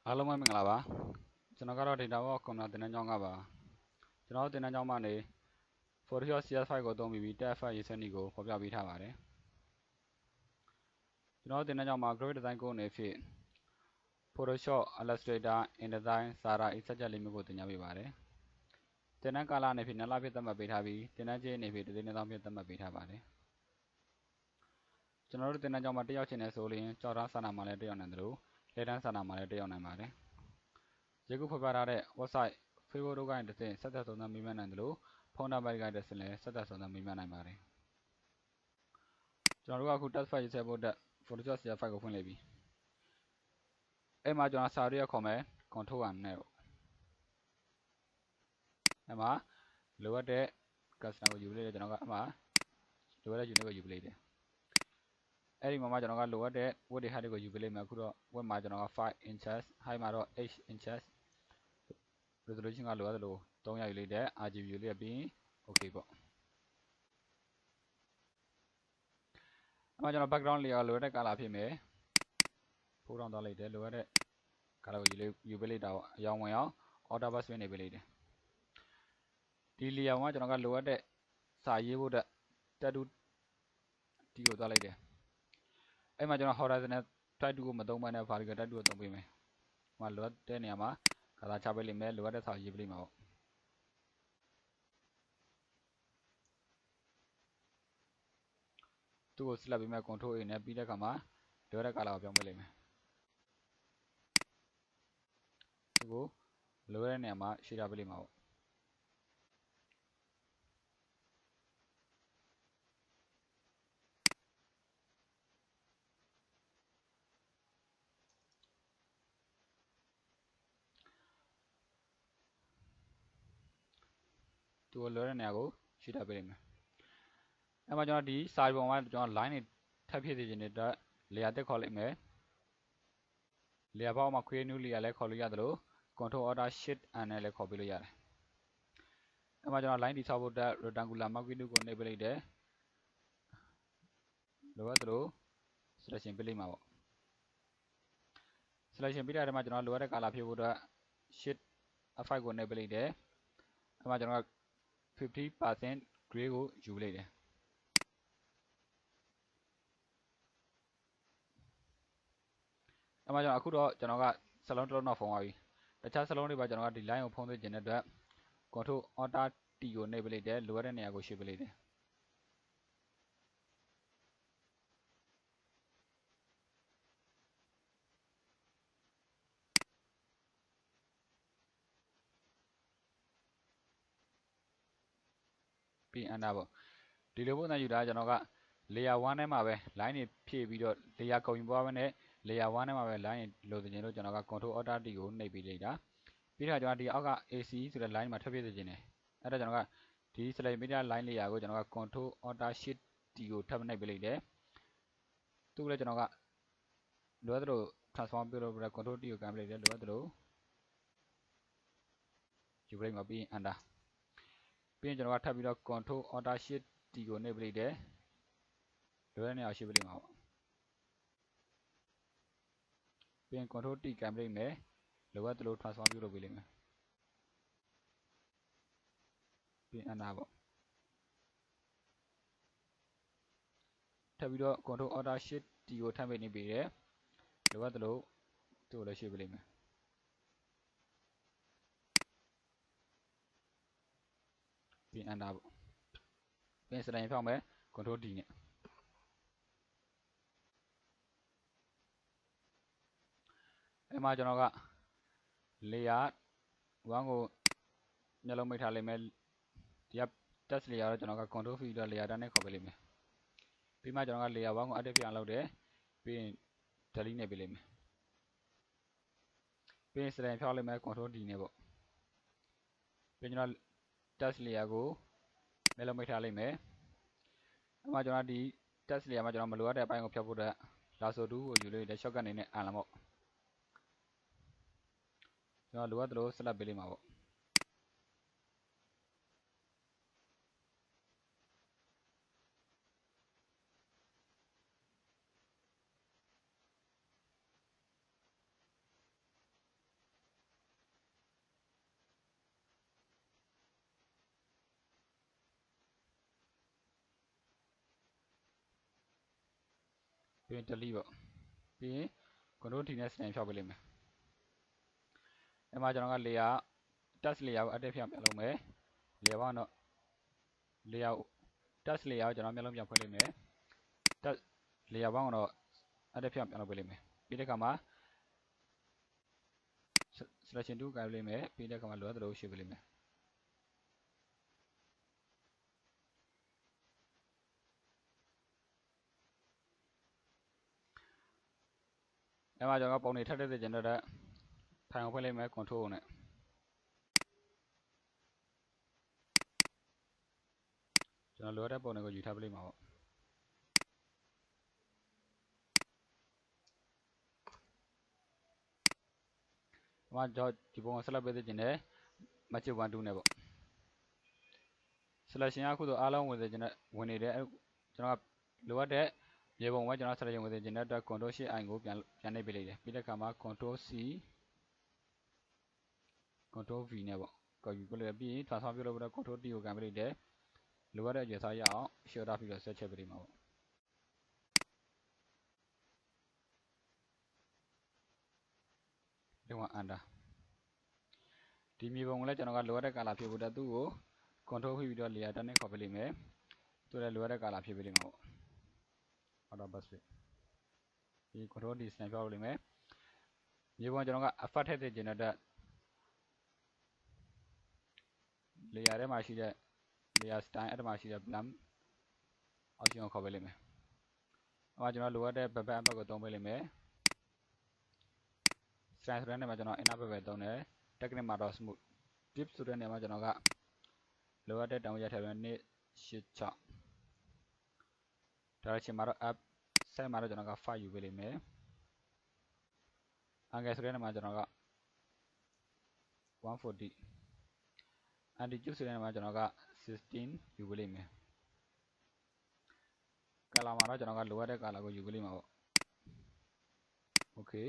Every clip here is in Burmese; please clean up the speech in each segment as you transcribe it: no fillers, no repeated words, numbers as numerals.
အားလုံးပဲမင်္ဂလာပါကျွန်တော်ကတော့ data work ကွန်ပျူတာသင်တန်းကျောင်းကပါကျွန်တော်သင်တန်းကျောင်းမှာနေ Photoshop CS5 ကိုသုံးပြီး text file ရေးဆွဲနည်းကိုဖော်ပြပေးထားပါတယ်ကျွန်တော်သင်တန်းကျောင်းမှာ graphic design ကိုနေဖြင့် Photoshop Illustrator Indesign စာရာ စက်ချက်လေးမျိုးကိုသင်ကြားပေးပါတယ်သင်တန်းကာလအနေဖြင့်2လဖြင့်သတ်မှတ်ပေးထားပြီးသင်တန်းကြေးအနေဖြင့်တစ်သိန်း2000ဖြင့်သတ်မှတ်ပေးထားပါတယ်ကျွန်တော်တို့သင်တန်းကျောင်းမှာတက်ရောက်ခြင်းနဲ့ဆိုရင်ကြောက်သားစာနာမှာလည်းတက်ရောက်နိုင်တယ်လို့လက်တန်းစာနာမှာလည်းတက်ရောက်နိုင်ပါတယ်ယခုဖော်ပြထားတဲ့ website Facebook တို့ကနေတစ်ဆင့်ဆက်သွယ်စုံစမ်းမေးမြန်းနိုင်တယ်လို့ဖုန်းနံပါတ်ကနေတစ်ဆင့်လည်းဆက်သွယ်စုံစမ်းမေးမြန်းနိုင်ပါတယ်ကျွန်တော်တို့ကအခု text file ရေးဆွဲဖို့အတွက် Photoshop CS5 ကိုဖွင့်လိုက်ပြီအဲ့မှာကျွန်တော်စာရေးရခေါ်မယ် Control R နဲ့အဲ့မှာလိုအပ်တဲ့ customer ကိုယူလိုက်တယ်ကျွန်တော်ကအဲ့မှာလိုအပ်တဲ့ unit ကိုယူလိုက်တယ်အဲ့ဒီမှာကျွန်တော်ကလိုအပ်တဲ့ width တွေ height တွေကိုယူပေးလိုက်မယ်အခုတော့ width မှာကျွန်တော်က5 inches height မှာတော့ 8 inches resolution ကလိုအပ်သလို300ယူလိုက်တယ် RGB ယူလိုက်ပြီး okay ပေါ့အဲ့မှာကျွန်တော် background layer လိုအပ်တဲ့ color ဖြစ်မယ်ဖိုးတောင်းသွားလိုက်တယ်လိုအပ်တဲ့ color ကိုယူပေးလိုက်တာပေါ့အရောင်ဝင်အောင် outer box နေပေးလိုက်တယ်ဒီ layer မှာကျွန်တော်ကလိုအပ်တဲ့စာရေးဖို့အတွက် tattoo ဒီကိုသွားလိုက်တယ်အဲ့မှာကျွန်တော် horizontal tattoo ကိုမသုံးဘဲနဲ့ vertical tattoo ကိုသုံးပေးမယ်ဟိုမှာလိုအပ်တဲ့နေရာမှာကစားချပေးလိမ့်မယ်လိုအပ်တဲ့စာရေးပေးလိမ့်မှာပေါ့သူ့ကို select ပေးမယ် control A နဲ့ပြီးတဲ့အခါမှာလိုအပ်တဲ့ color ကိုပြောင်းပေးလိမ့်မယ်သူ့ကိုလိုအပ်တဲ့နေရာမှာ shader ပေးလိမ့်မှာပေါ့သူ့ကိုလိုအပ်တဲ့နေရာကို shader ပေးလိမ့်မယ်အဲ့မှာကျွန်တော်ဒီစာပုံမှာကျွန်တော် line တွေထပ်ဖြည့်စေခြင်းတဲ့အတွက် layer တက်ခေါ်လိုက်မယ် layer ဘောက်မှာ create new layer လည်းခေါ်လို့ရတယ်လို့ control alt shift n နဲ့လည်းခေါ်ပေးလို့ရတယ်အဲ့မှာကျွန်တော် line တိဆောက်ဖို့အတွက် rectangular magnitude ကိုနှိပ်ပေးလိုက်တယ်လိုအပ်သလို selection ပေးလိုက်မှာပေါ့ selection ပေးတဲ့အခါမှာကျွန်တော်လိုအပ်တဲ့ color ဖြည့်ဖို့အတွက် shift F5 ကိုနှိပ်ပေးလိုက်တယ်အဲ့မှာကျွန်တော်က 50% gray ကိုယူလိုက်တယ်အဲ့မှာအခုတော့ကျွန်တော်ကစလုံးတစ်လုံးတော့ဖုံးသွားပြီတခြားစလုံးတွေပါကျွန်တော်ကဒီ line ကိုဖုံးသွင်းခြင်းတဲ့အတွက် control alt T ကိုနှိပ်ပေးလိုက်တယ်လိုအပ်တဲ့နေရာကိုရွှေ့ပေးလိုက်တယ်ပြီး enter ပေါ့ဒီလိုပုံစံယူတာကျွန်တော်က layer 1ထဲမှာပဲ line တွေဖြည့်ပြီးတော့ layer ကုန်ယူသွားပဲနဲ့ layer 1ထဲမှာပဲ line တွေလိုချင်လို့ကျွန်တော်က control alt T ကိုနှိပ်ပေးလိုက်တာပြီးတော့ကျွန်တော်ဒီအောက်က AC ဆိုတဲ့ line မှာထပ်ဖြည့်စေချင်တယ်အဲ့ဒါကျွန်တော်ကဒီ select media line layer ကိုကျွန်တော်က control alt shift T ကိုထပ်နှိပ်ပေးလိုက်တယ်သူ့လည်းကျွန်တော်ကလိုအပ်သလို transform ပြုလုပ်ပြီးတော့ control T ကိုကန်ပေးလိုက်တယ်လိုအပ်သလိုယူလိုက်မှာပြီးရင် enter ပြီးရင်ကျွန်တော်ကထပ်ပြီးတော့ control alt shift T ကိုနှိပ်ပေးလိုက်တယ်လိုအပ်တဲ့နေရာကိုရွှေ့ပေးလိုက်မှာပေါ့ပြီးရင် control T ကန်ပေးလိုက်မယ်လိုအပ်သလို transform ပြုလုပ်ပေးလိုက်မယ်ပြီးရင် enter ပေါ့ထပ်ပြီးတော့ control alt shift T ကိုထပ်ပေးနေပေးတယ်လိုအပ်သလိုသူ့ကိုလည်းရွှေ့ပေးလိုက်မယ်ပြီးရင် enter ပေါ့ပြီးရင်စတိုင်ဖြောင်းမယ် control D နဲ့အဲ့မှာကျွန်တော်က layer 1ကိုမျက်လုံးမိတ်ထားလိုက်မယ်ဒီက text layer တော့ကျွန်တော်က control V တော့ layer နဲ့ခေါ်ပေးလိုက်မယ်ပြီးမှကျွန်တော်က layer 1ကို edit ဖြစ်အောင်လုပ်တယ်ပြီးရင် delete နဲ့ပေးလိုက်မယ်ပြီးရင်စတိုင်ဖြောင်းလိုက်မယ် control D နဲ့ပေါ့ပြီးကျွန်တော် text layer ကိုမျက်လုံးမိတ်ထားလိုက်မယ်အဲ့မှာကျွန်တော်ဒီ text layer မှာကျွန်တော်မလိုအပ်တဲ့အပိုင်းကိုဖြတ်ဖို့အတွက် lasso tool ကိုယူလိုက်တယ် shortcut အနေနဲ့按လာပေါ့ကျွန်တော်လိုအပ်သလိုဆက်လက်ပေးလိုက်မှာပေါ့ ပြီးရင် delete ပေါ့ပြီးရင် control D နဲ့ snap ဖြောက်ပေးလိုက်မယ်အဲ့မှာကျွန်တော်က layer text layer ကို edit ဖြောက်ပြလုပ်မယ် layer ဘောင်းတော့ layer text layer ကိုကျွန်တော်မျက်လုံးပြန်ဖွင့်လိုက်မယ် text layer ဘောင်းတော့ edit ဖြောက်ပြလုပ်ပေးလိုက်မယ်ပြီးတဲ့အခါမှာ selection tool ကိုင်လိုက်မယ်ပြီးတဲ့အခါမှာလိုအပ်သလိုရှင်းပေးလိုက်မယ်အဲ့မှာကျွန်တော်ပုံတွေထပ်ထည့်စေချင်တဲ့ဖိုင်ကိုဖွင့်လိုက်မယ် control နဲ့ကျွန်တော်လိုအပ်တဲ့ပုံတွေကိုယူထားပေးလိုက်မှာပေါ့အဲ့မှာကျွန်တော်ဒီပုံကိုဆက်လက်ပေးစေချင်တယ် match 1 2နဲ့ပေါ့ selection ကအခုဆိုအားလုံးဝင်စေချင်တဲ့ဝင်နေတယ်ကျွန်တော်ကလိုအပ်တဲ့မြေပုံပဲကျွန်တော် selection ဝင်စေချင်တဲ့အတွက် control shift i ကိုပြန်နှိပ်ပေးလိုက်တယ်ပြီးတဲ့အခါမှာ control c control v နဲ့ပေါ့ကော်ယူပေးလိုက်ပြီးရင် transform ပြုလုပ်ပြီးတော့ control t ကိုကန်ပေးလိုက်တယ်လိုအပ်တဲ့အရွယ်စားရအောင် shift ပြီးတော့ဆက်ချက်ပေးလိုက်မှာပေါ့ဒီမှာ under ဒီမြေပုံကိုလည်းကျွန်တော်ကလိုအပ်တဲ့ color ဖြည့်ဖို့အတွက်သူ့ကို control ဖိပြီးတော့ layer တစ်နဲ့ခေါ်ပေးလိုက်မယ်သူလည်းလိုအပ်တဲ့ color ဖြည့်ပေးလိုက်မှာပေါ့ auto bus ဒီ control D စနစ်ဖြောက်လုပ်လိုက်မယ်မြေပုံကျွန်တော်က effect ထည့်စေချင်တဲ့အတွက် layer ထဲမှာရှိတဲ့ layer style အဲ့ဒီမှာရှိတဲ့ blend option ကိုခေါ်ပေးလိုက်မယ်အဲ့မှာကျွန်တော်လိုအပ်တဲ့ bubble effect ကိုသုံးပေးလိုက်မယ် style ဆိုတဲ့နေရာမှာကျွန်တော် inner bubble သုံးတယ် technique မှာတော့ smooth tip ဆိုတဲ့နေရာမှာကျွန်တော်ကလိုအပ်တဲ့တောင်းရထည့်ပြီး2 8 6 direction မှာတော့ up size မှာတော့ကျွန်တော်က5ယူပေးလိုက်မယ် angle ဆိုတဲ့နေရာမှာကျွန်တော်က140 anti-cube ဆိုတဲ့နေရာမှာကျွန်တော်က16ယူပေးလိုက်မယ် color မှာတော့ကျွန်တော်ကလိုအပ်တဲ့ color ကိုယူပေးလိုက်မှာပေါ့ okay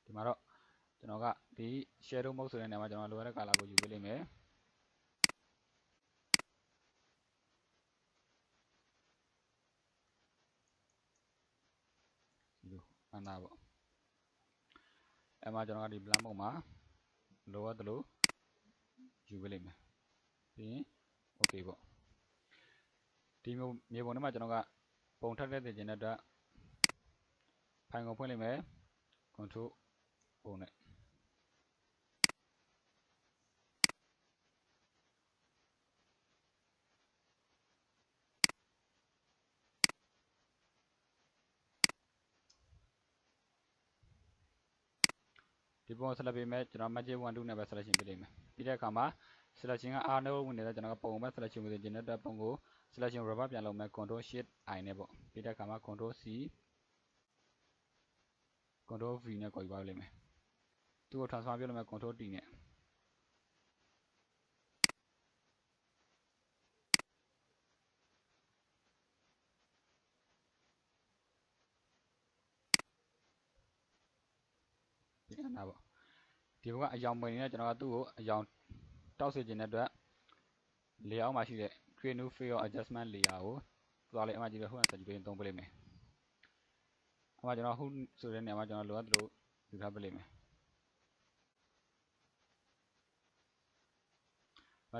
ဒီမှာတော့ကျွန်တော်ကဒီ shadow mode ဆိုတဲ့နေရာမှာကျွန်တော်လိုအပ်တဲ့ color ကိုယူပေးလိုက်မယ်ဒီလိုအနာပေါ့အဲ့မှာကျွန်တော်ကဒီ blend mode မှာလိုအပ်သလိုယူပေးလိုက်မယ်ပြီးရင် okay ပေါ့ဒီမြေပုံထဲမှာကျွန်တော်ကပုံထပ်ထည့်စေချင်တဲ့အတွက်ဖိုင်ကိုဖွင့်လိုက်မယ် control O နဲ့ဒီပုံဆက်လက်ပေးမယ်ကျွန်တော် match 1 2နဲ့ပဲ selection ပေးလိုက်မယ်ပြီးတဲ့အခါမှာ selection ကအားလုံးဝင်နေတဲ့ကျွန်တော်ကပုံပဲ selection ဝင်စေချင်တဲ့အတွက်ပုံကို selection rubber ပြန်လုပ်မယ် control shift i နဲ့ပေါ့ပြီးတဲ့အခါမှာ control c control v နဲ့ခေါ်ယူပါလိုက်မယ်သူ့ကို transform ပြုလုပ်မယ် control t နဲ့ဒီအနာပေါ့ဒီဘက်ကအယောင်ဝင်နေတဲ့ကျွန်တော်ကသူ့ကိုအယောင်တောက်စေချင်တဲ့အတွက် layer အောက်မှာရှိတဲ့ create new fill adjustment layer ကိုသွားလိုက်အမှကြည့်တော့ hook and saturation သုံးပေးလိုက်မယ်အမှကျွန်တော် hook ဆိုတဲ့နေရာမှာကျွန်တော်လိုအပ်သလိုယူထားပေးလိုက်မယ်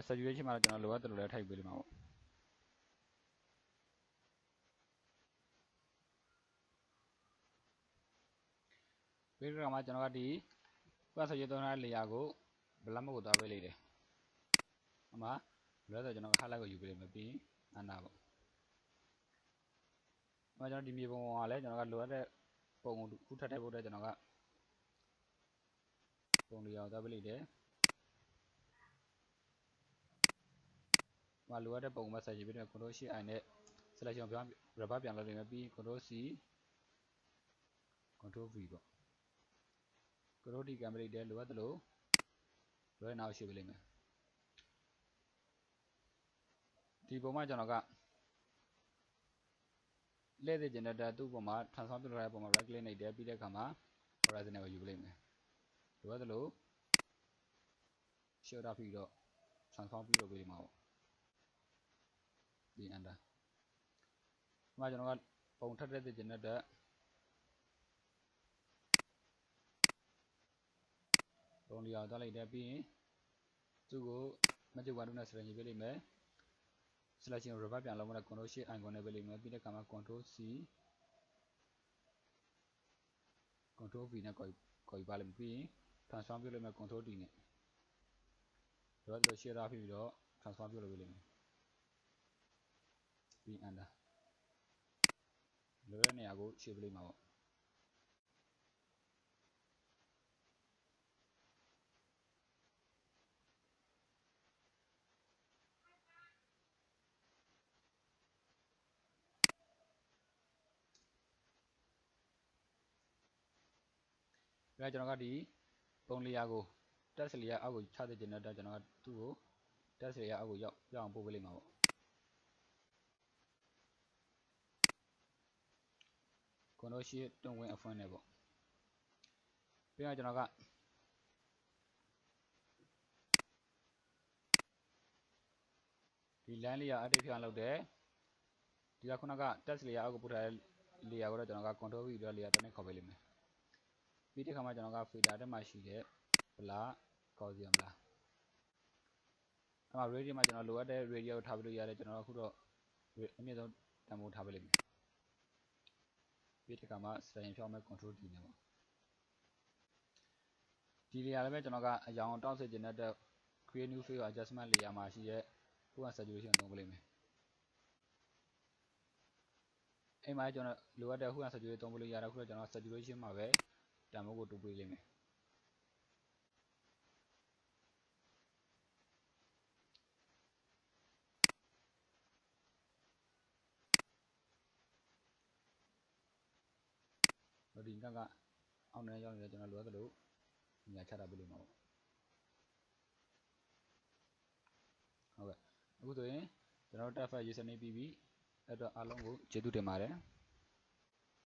saturation မှာတော့ကျွန်တော်လိုအပ်သလိုလည်းထိုက်ပေးလိုက်မှာပေါ့ပြီးတော့မှကျွန်တော်ကဒီ hook and saturation သုံးထားတဲ့ layer ကို blend mode ကိုသွားပေးလိုက်တယ်အမှလိုအပ်ဆိုကျွန်တော် highlight ကိုယူပေးလိုက်မယ်ပြီးအနာပေါ့အမှကျွန်တော်ဒီမြေပုံကလည်းကျွန်တော်ကလိုအပ်တဲ့ပုံကိုခုထပ်ထည့်ဖို့အတွက်ကျွန်တော်ကပုံလေးအောင်သွားပေးလိုက်တယ်မှာလိုအပ်တဲ့ပုံမှဆက်ရေးပြီးတော့ control shift i နဲ့ selection ပြောင်း rubber ပြန်လုပ်နေမယ်ပြီး control c control v ပေါ့ control d ကံပေးလိုက်တယ်လိုအပ်သလိုလွှဲနောက်ရှိပေးလိုက်မယ်ဒီပုံမှာကျွန်တော်ကလှည့်စေချင်တဲ့သူ့ပုံမှာ transform ပြုလုပ်ထားတဲ့ပုံမှာ right click နှိပ်တယ်ပြီးတဲ့အခါမှာ horizontal ကိုယူပေးလိုက်မယ်လိုအပ်သလို shift ပြီးတော့ transform ပြုလုပ်ပေးလိုက်မှာပေါ့ဒီ under ဒီမှာကျွန်တော်က ပုံထပ်တဲ့ကျင်တဲ့ပုံလျာသွားလိုက်တယ်ပြီးရင်သူ့ကို magic wand နဲ့ select ပေးလိုက်မယ် selection ကို revert ပြန်လုပ်မယ် control shift icon နဲ့ပေးလိုက်မယ်ပြီးတဲ့အခါမှာ control C control V နဲ့ခေါ်ယူပါလိမ့်မယ်ပြီးရင် transform ပြုလိုက်မယ် control D နဲ့တော့ share ထားပြီးတော့ transform ပြုလုပ်ပေးလိမ့်မယ်ပြီး enter လိုတဲ့နေရာကို shape ပေးလိုက်မှာပေါ့ပြီးတော့ကျွန်တော်ကဒီပုံလျာကို text layer အောက်ကိုချတဲ့ကျင်တဲ့အတွက်ကျွန်တော်ကသူ့ကို text layer အောက်ကိုရောက်အောင်ပို့ပေးလိုက်မှာပေါ့control shift တွန်းဝင်အဖွင့်နဲ့ပေါ့ပြီးတော့ကျွန်တော်ကဒီ line layer edit ဖြစ်အောင်လုပ်တယ်ဒီကခုနက text layer အောက်ကိုပို့ထားတဲ့ layer ကိုတော့ကျွန်တော်က control V ပြီးတော့ layer တစ်နဲ့ခေါ်ပေးလိမ့်မယ်ပြီးတဲ့အခါမှာကျွန်တော်က filter တက်မှရှိတဲ့ blur Gaussian blur အဲ့မှာ radius မှာကျွန်တော်လိုအပ်တဲ့ radius ကိုထားပေးလို့ရတယ်ကျွန်တော်အခုတော့အမြင့်ဆုံးတန်ဖိုးထားပေးလိမ့်မယ်ပြီးတဲ့အခါမှာ selection ဖြောင်းမယ် control D နဲ့ပေါ့ဒီ layer လည်းပဲကျွန်တော်ကအရောင်တောက်စေချင်တဲ့အတွက် create new fill adjustment layer မှာရှိတဲ့ hue and saturation ကိုသုံးပေးလိမ့်မယ်အဲ့မှာကျွန်တော်လိုအပ်တဲ့ hue and saturation သုံးပေးလို့ရတယ်အခုတော့ကျွန်တော် saturation မှာပဲတန်ဖိုးကိုတိုးပေးလိမ့်မယ်ဒီကကအောက်နေရောက်နေတယ်ကျွန်တော်လိုအပ်သလိုနေရာချထားပေးလိမ့်မှာပေါ့ဟုတ်ကဲ့အခုဆိုရင်ကျွန်တော်တို့ tab file ရေးစနေပြီးပြီအဲ့တော့အားလုံးကိုကျေးဇူးတင်ပါတယ်